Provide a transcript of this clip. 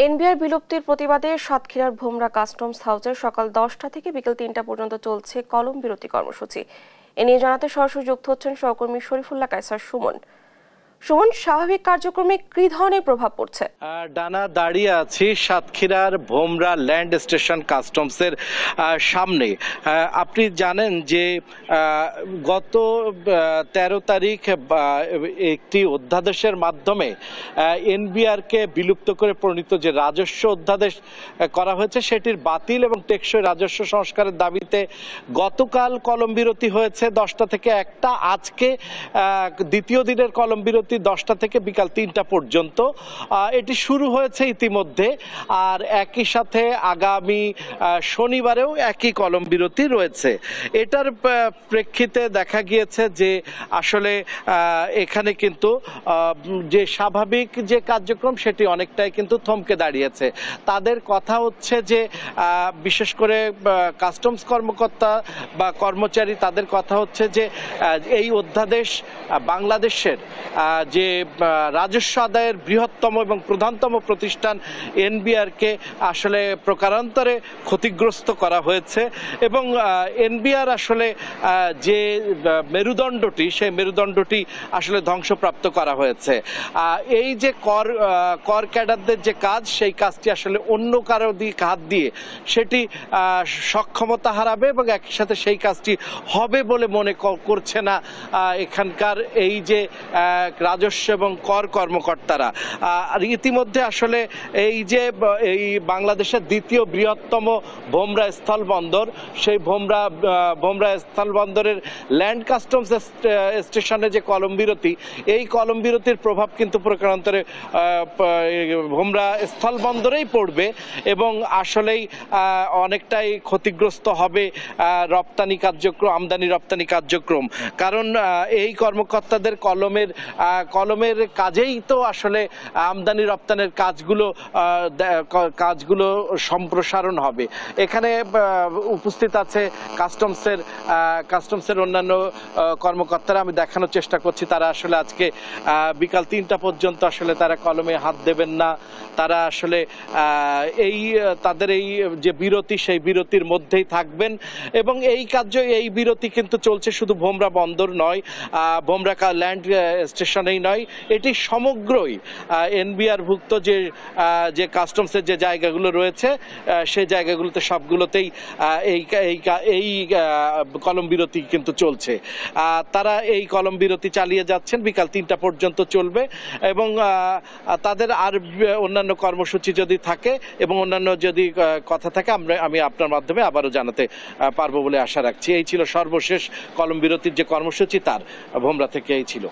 NBR বিলুপ্তির প্রতিবাদে সাতক্ষীরার ভোমরা কাস্টমস হাউসে সকাল 10টা থেকে বিকেল 3টা পর্যন্ত চলছে কলম বিরতি কর্মসূচি। এ নিয়ে জানাতে সরাসরি যুক্ত হচ্ছেন সহকর্মী শরীফুল্লাহ কায়সার সুমন। স্বাভাবিক কার্যক্রমে কি ধরনের প্রভাব পড়ছে? ডানা দাঁড়িয়ে আছি সাতক্ষীরার ভোমরা ল্যান্ড স্টেশন কাস্টমসের সামনে। আপনি জানেন যে গত 13 তারিখ একটি অধ্যাদেশের মাধ্যমে এনবিআরকে বিলুপ্ত করে প্রণীত যে রাজস্ব অধ্যাদেশ করা হয়েছে সেটির বাতিল এবং টেকসই রাজস্ব সংস্কারের দাবিতে গতকাল কলম বিরতি হয়েছে 10টা থেকে 1টা। আজকে দ্বিতীয় দিনের কলম বিরতি 10টা থেকে বিকাল 3টা পর্যন্ত এটি শুরু হয়েছে ইতিমধ্যে। আর একই সাথে আগামী শনিবারেও একই কলম বিরতি রয়েছে। এটার প্রেক্ষিতে দেখা গিয়েছে যে আসলে এখানে কিন্তু যে স্বাভাবিক যে কার্যক্রম সেটি অনেকটাই কিন্তু থমকে দাঁড়িয়েছে। তাদের কথা হচ্ছে যে বিশেষ করে কাস্টমস কর্মকর্তা বা কর্মচারী তাদের কথা হচ্ছে যে এই অধ্যাদেশ বাংলাদেশের যে রাজস্ব আদায়ের বৃহত্তম এবং প্রধানতম প্রতিষ্ঠান এনবিআরকে আসলে প্রকারান্তরে ক্ষতিগ্রস্ত করা হয়েছে এবং এনবিআর আসলে যে মেরুদণ্ডটি সেই মেরুদণ্ডটি আসলে ধ্বংসপ্রাপ্ত করা হয়েছে। এই যে কর ক্যাডারদের যে কাজ সেই কাজটি আসলে অন্য কারো দিকে হাত দিয়ে সেটি সক্ষমতা হারাবে এবং একই সাথে সেই কাজটি হবে বলে মনে করছে না এখানকার এই যে রাজস্ব এবং কর কর্মকর্তারা। আর ইতিমধ্যে আসলে এই যে এই বাংলাদেশের দ্বিতীয় বৃহত্তম ভোমরা স্থলবন্দর সেই ভোমরা স্থলবন্দরের ল্যান্ড কাস্টমস স্টেশনে যে কলম বিরতি, এই কলম বিরতির প্রভাব কিন্তু প্রকারান্তরে ভোমরা স্থলবন্দরেই পড়বে এবং আসলেই অনেকটাই ক্ষতিগ্রস্ত হবে রপ্তানি কার্যক্রম, আমদানি রপ্তানি কার্যক্রম। কারণ এই কর্মকর্তাদের কলমের কাজেই তো আসলে আমদানি রপ্তানির কাজগুলো সম্প্রসারণ হবে। এখানে উপস্থিত আছে কাস্টমসের অন্যান্য কর্মকর্তারা। আমি দেখানোর চেষ্টা করছি তারা আসলে আজকে বিকাল 3টা পর্যন্ত আসলে তারা কলমে হাত দেবেন না। তারা আসলে তাদের এই যে বিরতি সেই বিরতির মধ্যেই থাকবেন এবং এই বিরতি কিন্তু চলছে শুধু ভোমরা বন্দর নয়, ভোমরা ল্যান্ড স্টেশনেই নয়, এটি সমগ্রই এনবিআর ভুক্ত যে কাস্টমসের যে জায়গাগুলো রয়েছে সেই জায়গাগুলোতে সবগুলোতেই এই কলম বিরতি কিন্তু চলছে। তারা এই কলম বিরতি চালিয়ে যাচ্ছেন, বিকাল 3টা পর্যন্ত চলবে এবং তাদের আর অন্যান্য কর্মসূচি যদি থাকে এবং অন্যান্য যদি কথা থাকে আমি আপনার মাধ্যমে আবারও জানাতে পারবো বলে আশা রাখছি। এই ছিল সর্বশেষ কলম বিরতির যে কর্মসূচি, তার ভোমরা থেকে এই ছিল।